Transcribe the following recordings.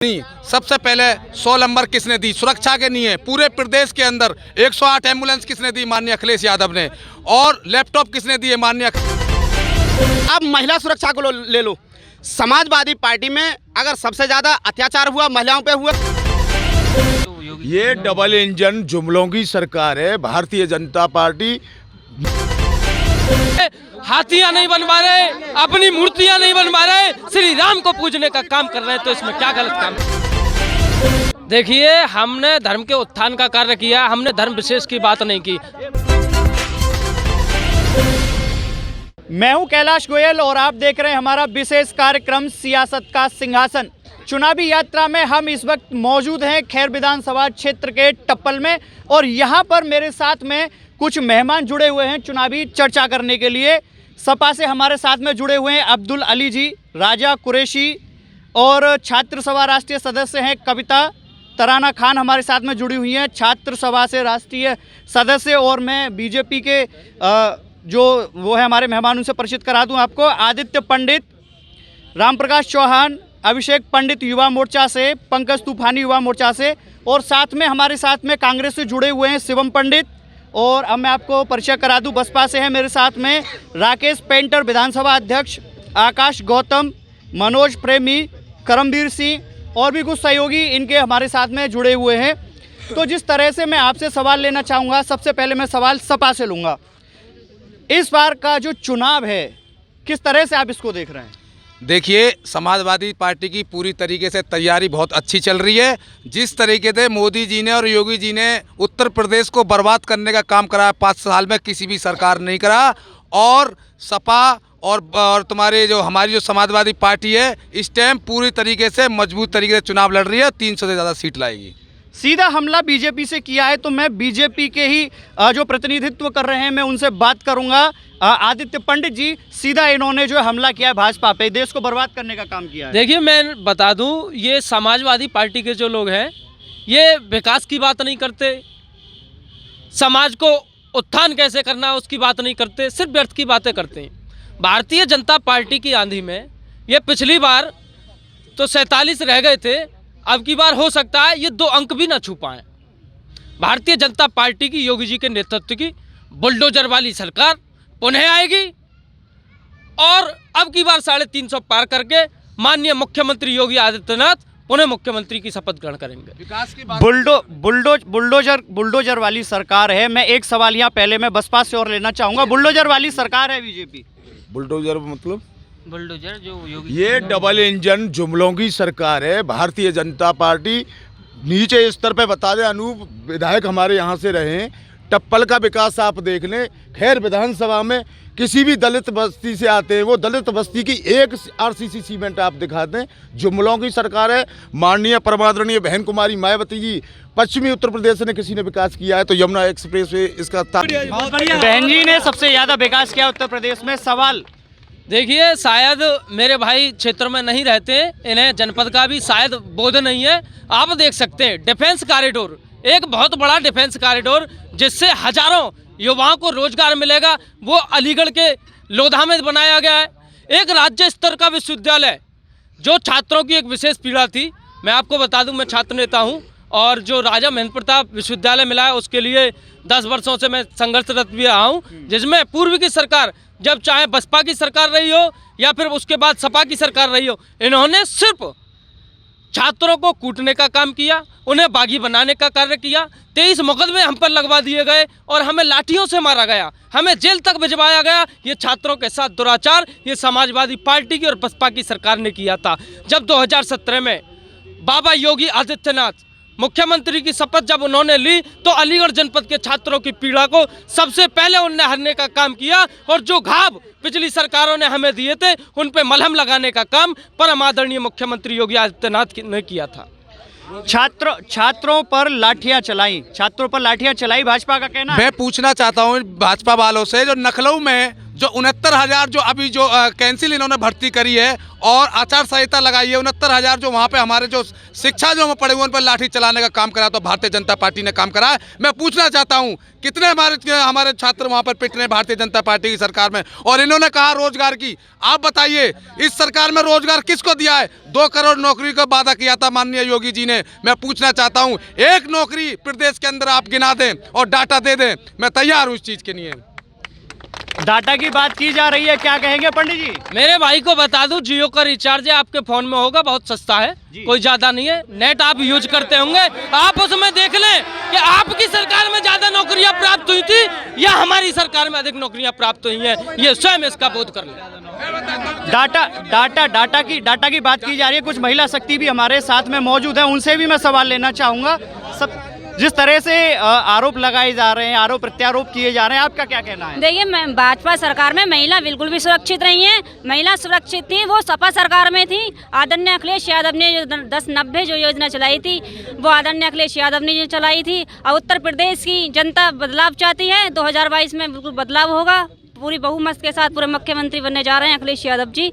नहीं, सबसे पहले 100 नंबर किसने दी? सुरक्षा के लिए पूरे प्रदेश के अंदर 108 एम्बुलेंस किसने दी? माननीय अखिलेश यादव ने। और लैपटॉप किसने दिए? माननीय। अब महिला सुरक्षा को ले लो। समाजवादी पार्टी में अगर सबसे ज्यादा अत्याचार हुआ महिलाओं पे हुआ। ये डबल इंजन जुमलों की सरकार है भारतीय जनता पार्टी। हाथियां नहीं बनवा रहे, अपनी मूर्तियां नहीं बनवा रहे, श्री राम को पूजने का काम कर रहे हैं, तो इसमें क्या गलत काम? देखिए, हमने धर्म के उत्थान का कार्य किया, हमने धर्म विशेष की बात नहीं की। मैं हूं कैलाश गोयल और आप देख रहे हैं हमारा विशेष कार्यक्रम सियासत का सिंहासन। चुनावी यात्रा में हम इस वक्त मौजूद हैं खैर विधानसभा क्षेत्र के टप्पल में, और यहाँ पर मेरे साथ में कुछ मेहमान जुड़े हुए हैं चुनावी चर्चा करने के लिए। सपा से हमारे साथ में जुड़े हुए हैं अब्दुल अली जी, राजा कुरैशी, और छात्र सभा राष्ट्रीय सदस्य हैं कविता तराना खान हमारे साथ में जुड़ी हुई हैं, छात्र सभा से राष्ट्रीय सदस्य। और मैं बीजेपी के जो वो है हमारे मेहमान, उनसे परिचित करा दूं आपको। आदित्य पंडित, राम प्रकाश चौहान, अभिषेक पंडित युवा मोर्चा से, पंकज तूफानी युवा मोर्चा से, और साथ में हमारे साथ में कांग्रेस से जुड़े हुए हैं शिवम पंडित। और अब मैं आपको परिचय करा दूं, बसपा से है मेरे साथ में राकेश पेंटर विधानसभा अध्यक्ष, आकाश गौतम, मनोज प्रेमी, करमवीर सिंह, और भी कुछ सहयोगी इनके हमारे साथ में जुड़े हुए हैं। तो जिस तरह से मैं आपसे सवाल लेना चाहूँगा, सबसे पहले मैं सवाल सपा से लूँगा। इस बार का जो चुनाव है, किस तरह से आप इसको देख रहे हैं? देखिए, समाजवादी पार्टी की पूरी तरीके से तैयारी बहुत अच्छी चल रही है। जिस तरीके से मोदी जी ने और योगी जी ने उत्तर प्रदेश को बर्बाद करने का काम करा 5 साल में, किसी भी सरकार नहीं करा। और सपा और तुम्हारे जो हमारी जो समाजवादी पार्टी है, इस टाइम पूरी तरीके से मजबूत तरीके से चुनाव लड़ रही है, 300 से ज़्यादा सीट लाएगी। सीधा हमला बीजेपी से किया है, तो मैं बीजेपी के ही जो प्रतिनिधित्व कर रहे हैं मैं उनसे बात करूंगा। आदित्य पंडित जी, सीधा इन्होंने जो हमला किया है भाजपा पे, देश को बर्बाद करने का काम किया है। देखिए, मैं बता दूं, ये समाजवादी पार्टी के जो लोग हैं, ये विकास की बात नहीं करते, समाज को उत्थान कैसे करना है उसकी बात नहीं करते, सिर्फ व्यर्थ की बातें करते हैं। भारतीय जनता पार्टी की आंधी में ये पिछली बार तो 47 रह गए थे, अब की बार हो सकता है ये 2 अंक भी ना छू पाएं। भारतीय जनता पार्टी की योगी जी के नेतृत्व की बुलडोजर वाली सरकार पुनः आएगी, और अब की बार 350 पार करके माननीय मुख्यमंत्री योगी आदित्यनाथ पुनः मुख्यमंत्री की शपथ ग्रहण करेंगे। विकास की बात बुलडोजर वाली सरकार है। मैं एक सवाल यहाँ पहले मैं बसपा से और लेना चाहूँगा। बुलडोजर वाली सरकार है बीजेपी। बुलडोजर मतलब बुलडोजर जो योगी, ये डबल इंजन जुमलों की सरकार है भारतीय जनता पार्टी। नीचे स्तर पे बता दें, अनूप विधायक हमारे यहाँ से रहे हैं, टप्पल का विकास आप देख लें। खैर विधानसभा में किसी भी दलित बस्ती से आते हैं, वो दलित बस्ती की एक आरसीसी सीमेंट आप दिखाते हैं। जुमलों की सरकार है। माननीय परमादरणीय बहन कुमारी मायावती जी, पश्चिमी उत्तर प्रदेश ने किसी ने विकास किया है तो यमुना एक्सप्रेस वे इसका बहन जी ने सबसे ज्यादा विकास किया उत्तर प्रदेश में। सवाल देखिए, शायद मेरे भाई क्षेत्र में नहीं रहते, इन्हें जनपद का भी शायद बोध नहीं है। आप देख सकते हैं डिफेंस कॉरिडोर, एक बहुत बड़ा डिफेंस कॉरिडोर जिससे हजारों युवाओं को रोजगार मिलेगा, वो अलीगढ़ के लोधा में बनाया गया है। एक राज्य स्तर का विश्वविद्यालय, जो छात्रों की एक विशेष पीड़ा थी। मैं आपको बता दूं, मैं छात्र नेता हूं, और जो राजा महेंद्र प्रताप विश्वविद्यालय मिला है उसके लिए 10 वर्षों से मैं संघर्षरत भी रहा हूं, जिसमें पूर्व की सरकार, जब चाहे बसपा की सरकार रही हो या फिर उसके बाद सपा की सरकार रही हो, इन्होंने सिर्फ छात्रों को कूटने का काम किया, उन्हें बागी बनाने का कार्य किया। 23 मुकदमे हम पर लगवा दिए गए और हमें लाठियों से मारा गया, हमें जेल तक भिजवाया गया। ये छात्रों के साथ दुराचार ये समाजवादी पार्टी की और बसपा की सरकार ने किया था। जब 2017 में बाबा योगी आदित्यनाथ मुख्यमंत्री की शपथ जब उन्होंने ली, तो अलीगढ़ जनपद के छात्रों की पीड़ा को सबसे पहले उन्होंने हरने का काम किया, और जो घाव पिछली सरकारों ने हमें दिए थे उन पे मलहम लगाने का काम परम आदरणीय मुख्यमंत्री योगी आदित्यनाथ ने किया था। छात्रों पर लाठियां चलाई भाजपा का कहना है। मैं पूछना चाहता हूँ भाजपा वालों से, जो लखनऊ में जो 69,000 जो अभी जो कैंसिल इन्होंने भर्ती करी है और आचार संहिता लगाई है, 69,000 जो वहाँ पे हमारे जो शिक्षा जो पड़े हुए उन पर लाठी चलाने का काम करा तो भारतीय जनता पार्टी ने काम करा है। मैं पूछना चाहता हूँ कितने हमारे छात्र वहाँ पर पिट रहे हैं भारतीय जनता पार्टी की सरकार में। और इन्होंने कहा रोजगार की, आप बताइए इस सरकार में रोजगार किसको दिया है? 2 करोड़ नौकरी का वादा किया था माननीय योगी जी ने। मैं पूछना चाहता हूँ एक नौकरी प्रदेश के अंदर आप गिना दें और डाटा दे दें, मैं तैयार हूँ इस चीज़ के लिए। डाटा की बात की जा रही है, क्या कहेंगे पंडित जी? मेरे भाई को बता दूं, जियो का रिचार्ज है आपके फोन में होगा, बहुत सस्ता है, कोई ज्यादा नहीं है। नेट आप यूज करते होंगे, आप उसमें देख लें कि आपकी सरकार में ज्यादा नौकरियां प्राप्त हुई थी या हमारी सरकार में अधिक नौकरियां प्राप्त हुई हैं, ये स्वयं इसका बोध कर लें। डाटा की बात की जा रही है। कुछ महिला शक्ति भी हमारे साथ में मौजूद है, उनसे भी मैं सवाल लेना चाहूंगा। सब जिस तरह से आरोप लगाए जा रहे हैं, आरोप प्रत्यारोप किए जा रहे हैं, आपका क्या कहना है? देखिए, भाजपा सरकार में महिला बिल्कुल भी सुरक्षित नहीं है। महिला सुरक्षित थी वो सपा सरकार में थी। आदरणीय अखिलेश यादव ने जो 1090 जो योजना चलाई थी वो आदरणीय अखिलेश यादव ने जो चलाई थी। और उत्तर प्रदेश की जनता बदलाव चाहती है। 2022 में बिल्कुल बदलाव होगा। पूरी बहुमत के साथ पूरे मुख्यमंत्री बनने जा रहे हैं अखिलेश यादव जी।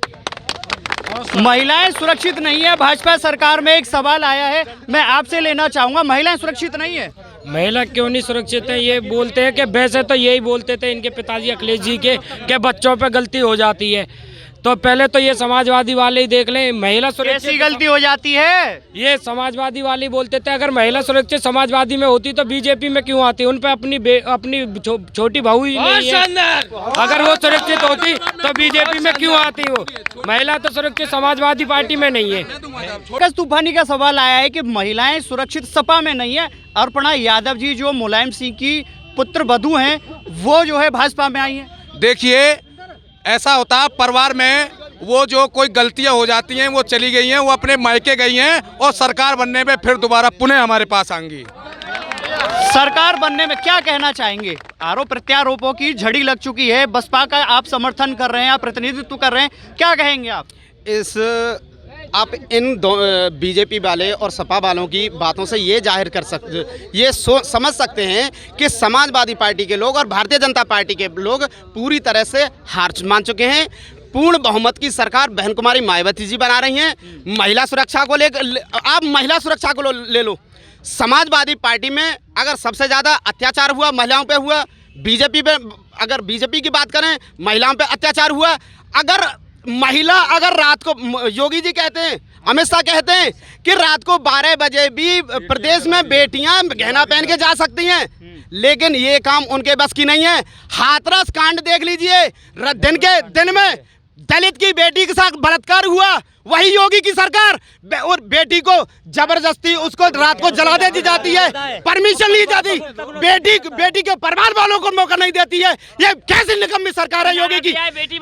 महिलाएं सुरक्षित नहीं है, भाजपा सरकार में एक सवाल आया है, मैं आपसे लेना चाहूंगा। महिलाएं सुरक्षित नहीं है? महिला क्यों नहीं सुरक्षित है? ये बोलते हैं कि वैसे तो यही बोलते थे इनके पिताजी अखिलेश जी के बच्चों पे गलती हो जाती है। तो पहले तो ये समाजवादी वाले ही देख लें, महिला सुरक्षित कैसी गलती हो जाती है? ये समाजवादी वाले बोलते थे अगर महिला सुरक्षित समाजवादी में होती तो बीजेपी में क्यों आती? उन पे अपनी छोटी बहू ही नहीं है। अगर वो सुरक्षित होती तो बीजेपी में क्यों आती? वो महिला तो सुरक्षित समाजवादी पार्टी में नहीं है। पंकज तूफानी का सवाल आया है कि महिलाएं सुरक्षित सपा में नहीं है। अर्पणा यादव जी जो मुलायम सिंह की पुत्र वधू हैं, वो जो है भाजपा में आई है। देखिए, ऐसा होता है परिवार में, वो जो कोई गलतियां हो जाती हैं वो चली गई हैं, वो अपने मायके गई हैं और सरकार बनने में फिर दोबारा पुनः हमारे पास आएंगी। सरकार बनने में क्या कहना चाहेंगे? आरोप प्रत्यारोपों की झड़ी लग चुकी है, बसपा का आप समर्थन कर रहे हैं, आप प्रतिनिधित्व कर रहे हैं, क्या कहेंगे आप? आप इन बीजेपी वाले और सपा वालों की बातों से ये जाहिर कर सकते, ये समझ सकते हैं कि समाजवादी पार्टी के लोग और भारतीय जनता पार्टी के लोग पूरी तरह से हार मान चुके हैं। पूर्ण बहुमत की सरकार बहन कुमारी मायावती जी बना रही हैं। महिला सुरक्षा को लेकर आप महिला सुरक्षा को ले लो। समाजवादी पार्टी में अगर सबसे ज़्यादा अत्याचार हुआ महिलाओं पे हुआ, बीजेपी पे अगर बीजेपी की बात करें महिलाओं पे अत्याचार हुआ। अगर रात को योगी जी कहते हैं, अमित शाह कहते हैं कि रात को 12 बजे भी प्रदेश में बेटियां गहना पहन के जा सकती हैं, लेकिन ये काम उनके बस की नहीं है। हाथरस कांड देख लीजिए, दिन में दलित की बेटी के साथ बलात्कार हुआ, वही योगी की सरकार और बेटी को जबरदस्ती उसको रात को जला देती जाती है, परमिशन ली जाती, बेटी के परिवार वालों को मौका नहीं देती है। ये कैसी निकम्मी सरकार है योगी की? बेटी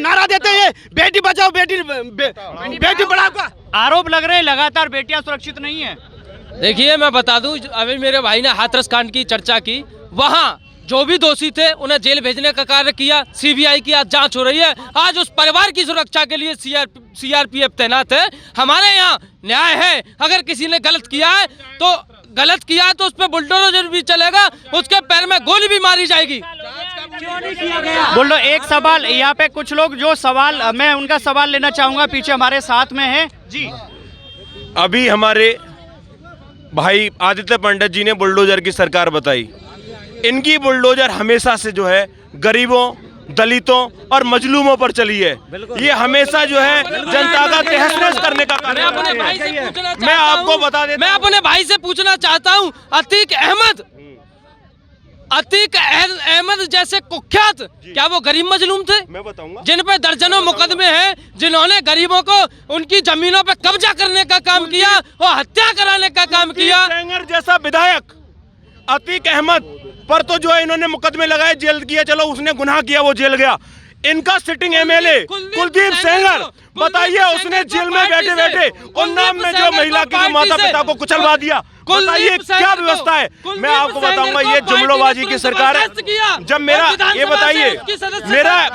नारा देते हैं बेटी बचाओ बेटी बढ़ाओ का आरोप लग रहे हैं लगातार बेटियां सुरक्षित नहीं है। देखिए, मैं बता दूं, अभी मेरे भाई ने हाथरस कांड की चर्चा की, वहाँ जो भी दोषी थे उन्हें जेल भेजने का कार्य किया, सीबीआई की आज जांच हो रही है। आज उस परिवार की सुरक्षा के लिए सीआरपीएफ तैनात है। हमारे यहाँ न्याय है। अगर किसी ने गलत किया है तो उस पर बुलडोजर भी चलेगा, उसके पैर में गोली भी मारी जाएगी। बोलो एक सवाल यहाँ पे कुछ लोग जो सवाल, मैं उनका सवाल लेना चाहूंगा, पीछे हमारे साथ में है जी। अभी हमारे भाई आदित्य पंडित जी ने बुलडोजर की सरकार बताई। इनकी बुलडोजर हमेशा से जो है गरीबों, दलितों और मजलूमों पर चली है। ये हमेशा जो है जनता का तहस-नहस करने का कार्य करते हैं। मैं आपको बता देता, मैं अपने भाई से पूछना चाहता हूं, अतीक अहमद जैसे कुख्यात, क्या वो गरीब मजलूम थे? मैं बताऊंगा। जिन पे दर्जनों मुकदमे हैं, जिन्होंने गरीबों को उनकी जमीनों पे कब्जा करने का काम किया और हत्या कराने का काम किया। सेंगर जैसा विधायक अतीक अहमद पर तो जो है इन्होंने मुकदमे लगाए, जेल किया, चलो उसने गुनाह किया वो जेल गया। इनका सिटिंग एमएलए कुलदीप सेंगर, बताइए उसने जेल में बैठे बैठे उन्नाव में जो महिला के माता पिता को कुचलवा दिया। बताइए क्या व्यवस्था है? मैं आपको बताऊंगा, ये जुमलोबाजी की सरकार है। जब मेरा ये बताइए,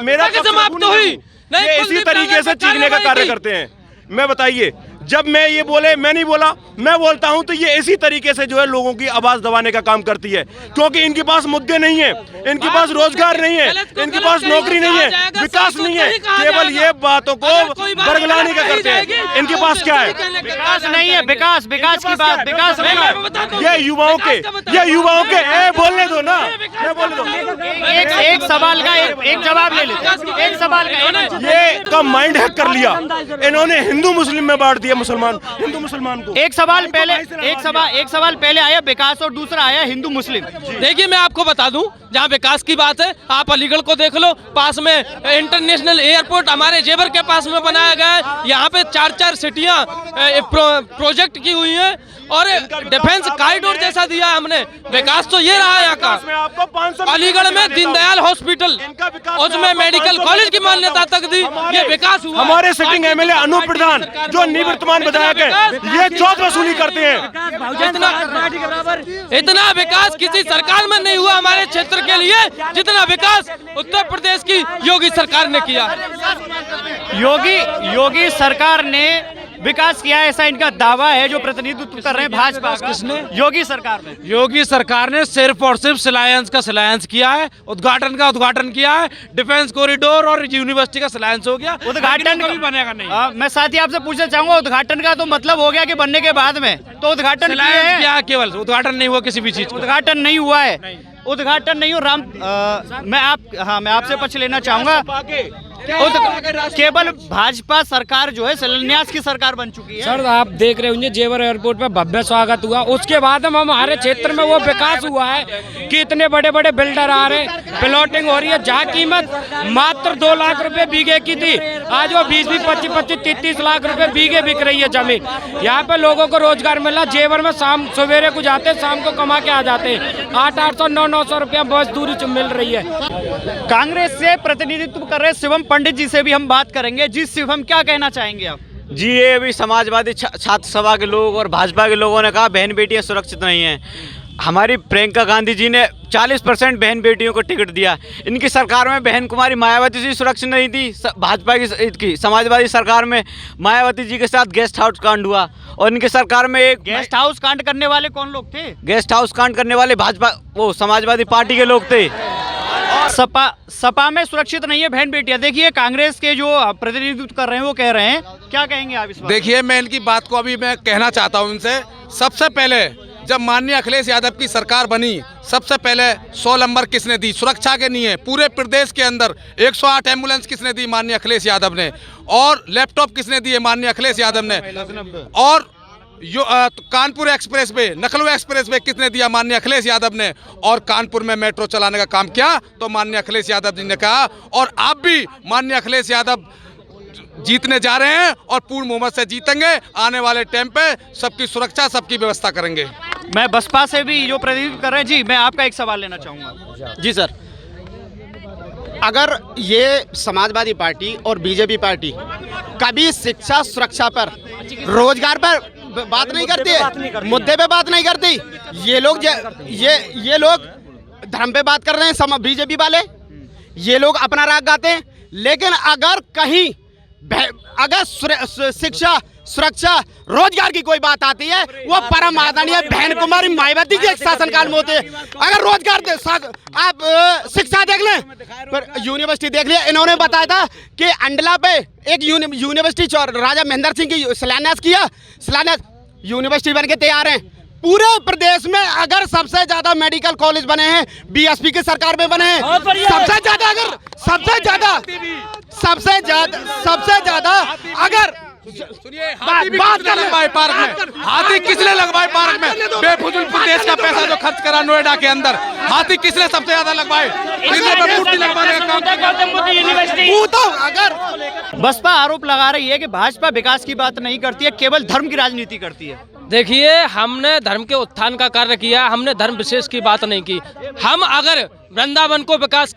मेरा समाप्त हुई, ये इसी तरीके से चीखने का कार्य करते हैं। मैं बताइए, जब मैं ये बोले, मैं नहीं बोला, मैं बोलता हूं तो ये इसी तरीके से जो है लोगों की आवाज दबाने का काम करती है, क्योंकि इनके पास मुद्दे नहीं है, इनके पास रोजगार नहीं है, इनके पास नौकरी नहीं है, विकास नहीं है, केवल ये बातों को बरगलाने का करते हैं। इनके पास क्या है? विकास नहीं है, विकास की बात, विकास नहीं है। ये युवाओं के बोलने दो ना, मैं बोलने दो। एक सवाल का एक जवाब ले लेते, एक सवाल का। ये का माइंड हैक कर लिया इन्होंने, हिंदू मुस्लिम में बांट दिया, मुसलमान हिंदू मुसलमान को। एक सवाल पहले आया विकास और दूसरा आया हिंदू मुस्लिम। देखिए मैं आपको बता दूं, जहां विकास की बात है, आप अलीगढ़ को देख लो, पास में इंटरनेशनल एयरपोर्ट हमारे जेवर के पास में बनाया गया है। यहाँ पे 4-4 सिटियां प्रोजेक्ट की हुई हैं और डिफेंस कॉरिडोर जैसा दिया है हमने। विकास तो ये रहा है यहाँ का। अलीगढ़ में दीनदयाल हॉस्पिटल, उसमें मेडिकल कॉलेज की मान्यता तक दी, ये विकास हुआ। हमारे सिटिंग एमएलए अनूप प्रधान जो निवर्तमान विधायक है, ये चौथ वसूली करते हैं। इतना विकास किसी सरकार में नहीं हुआ हमारे क्षेत्र के लिए जितना विकास उत्तर प्रदेश की योगी सरकार ने किया। योगी सरकार ने विकास किया, ऐसा इनका दावा है जो प्रतिनिधित्व कर रहे हैं भाजपा। किसने? योगी सरकार ने सिर्फ और सिर्फ सिलायंस का सिलायंस किया है, उद्घाटन का उद्घाटन किया है, डिफेंस कॉरिडोर और यूनिवर्सिटी का सिलायंस हो गया। उद्घाटन कभी बनेगा नहीं। मैं साथ ही आपसे पूछना चाहूंगा, उद्घाटन का तो मतलब हो गया कि बनने के बाद में, तो उद्घाटन क्या? केवल उद्घाटन नहीं हुआ किसी भी चीज, उद्घाटन नहीं हुआ है, उद्घाटन नहीं हो। मैं आपसे पूछ लेना चाहूंगा, केवल भाजपा सरकार जो है शिलान्यास की सरकार बन चुकी है। सर आप देख रहे होंगे जेवर एयरपोर्ट पे भव्य स्वागत हुआ, उसके बाद हमारे क्षेत्र में वो विकास हुआ है कि इतने बड़े बड़े बिल्डर आ रहे हैं, प्लॉटिंग हो रही है। जहाँ कीमत मात्र 2 लाख रुपए बीघे की थी, आज वो 20-20, 25-25, 30-30 लाख रुपए बीघे बिक रही है जमीन। यहाँ पे लोगों को रोजगार मिला। जेवर में शाम सवेरे को जाते, शाम को कमा के आ जाते हैं। 800, 900 रुपया बस दूरी मिल रही है। कांग्रेस से प्रतिनिधित्व कर रहे शिवम पंडित जी से भी हम बात करेंगे। जी शिवम, क्या कहना चाहेंगे आप? जी ये अभी समाजवादी छात्र सभा के लोग और भाजपा के लोगों ने कहा बहन बेटियां सुरक्षित नहीं हैं। हमारी प्रियंका गांधी जी ने 40% बहन बेटियों को टिकट दिया। इनकी सरकार में बहन कुमारी मायावती जी सुरक्षित नहीं थी। भाजपा की समाजवादी सरकार में मायावती जी के साथ गेस्ट हाउस कांड हुआ और इनकी सरकार में एक गेस्ट हाउस कांड करने वाले कौन लोग थे? गेस्ट हाउस कांड करने वाले भाजपा वो समाजवादी पार्टी के लोग थे। सपा में सुरक्षित नहीं है बहन बेटियां। देखिए कांग्रेस के जो प्रतिनिधित्व कर रहे हैं वो कह रहे हैं, क्या कहेंगे आप इस बात? देखिए मैं इनकी बात को अभी मैं कहना चाहता हूं इनसे। सबसे पहले जब माननीय अखिलेश यादव की सरकार बनी, सबसे पहले 100 नंबर किसने दी? सुरक्षा के नहीं है। पूरे प्रदेश के अंदर 108 एम्बुलेंस किसने दी? माननीय अखिलेश यादव ने। और लैपटॉप किसने दिए? माननीय अखिलेश यादव ने। और Kanpur express way, Lucknow express way किसने दिया? माननीय अखिलेश यादव ने। और कानपुर में मेट्रो चलाने का काम किया तो माननीय अखिलेश यादव जी ने कहा। और आप भी माननीय अखिलेश यादव जीतने जा रहे हैं और पूर्ण बहुमत से जीतेंगे। आने वाले टाइम पे सबकी सुरक्षा, सबकी व्यवस्था करेंगे। मैं बसपा से भी जो प्रतिनिधित्व कर रहे हैं, जी मैं आपका एक सवाल लेना चाहूँगा। जी सर, अगर ये समाजवादी पार्टी और बीजेपी पार्टी कभी शिक्षा सुरक्षा पर, रोजगार पर बात नहीं करती है, मुद्दे पे बात नहीं करती, ये लोग धर्म पे बात कर रहे हैं बीजेपी वाले, ये लोग अपना राग गाते हैं। लेकिन अगर कहीं अगर शिक्षा सुरक्षा रोजगार की कोई बात आती है, वो परम आदरणीय बहन कुमारी मायावती के शासनकाल में होते हैं। अगर रोजगार आप शिक्षा देख लें, पर यूनिवर्सिटी देख लिया, इन्होंने बताया था कि अंडला पे एक यूनिवर्सिटी राजा महेंद्र सिंह की शिलान्यास किया, शिलान्यास यूनिवर्सिटी बन के तैयार हैं। पूरे प्रदेश में अगर सबसे ज्यादा मेडिकल कॉलेज बने हैं बीएसपी की सरकार में बने हैं। सबसे ज्यादा अगर बात कर लगवाए पार्क में, हाथी किसने लगवाए पार्क में? बेफजूल प्रदेश का पैसा जो खर्च करा नोएडा के अंदर, हाथी किसने सबसे ज्यादा लगवाए? अगर बसपा आरोप लगा रही है कि भाजपा विकास की बात नहीं करती है, केवल धर्म की राजनीति करती है। देखिए हमने धर्म के उत्थान का कार्य किया, हमने धर्म विशेष की बात नहीं की। हम अगर वृंदावन को विकास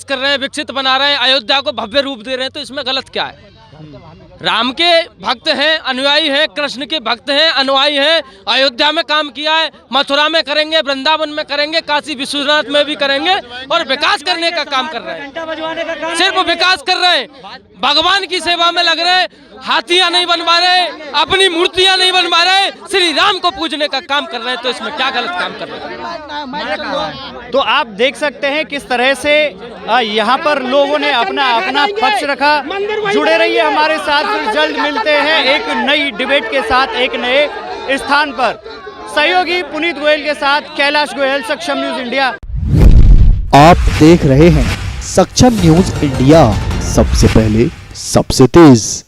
कर रहे हैं, विकसित बना रहे हैं, अयोध्या को भव्य रूप दे रहे हैं, तो इसमें गलत क्या है? राम के भक्त हैं, अनुयायी हैं, कृष्ण के भक्त हैं, अनुयायी हैं। अयोध्या में काम किया है, मथुरा में करेंगे, वृंदावन में करेंगे, काशी विश्वनाथ में भी करेंगे और विकास करने का काम कर रहे हैं। सिर्फ विकास कर रहे हैं, भगवान की सेवा में लग रहे हैं। हाथियां नहीं बनवा रहे, अपनी मूर्तियां नहीं बनवा रहे, श्री राम को पूजने का काम कर रहे हैं। तो इसमें क्या गलत काम कर रहे हैं? तो आप देख सकते हैं किस तरह से यहाँ पर लोगों ने अपना अपना पक्ष रखा। जुड़े रहिए हमारे साथ, फिर जल्द मिलते हैं एक नई डिबेट के साथ एक नए स्थान पर। सहयोगी पुनीत गोयल के साथ कैलाश गोयल, सक्षम न्यूज इंडिया। आप देख रहे हैं सक्षम न्यूज इंडिया, सबसे पहले सबसे तेज।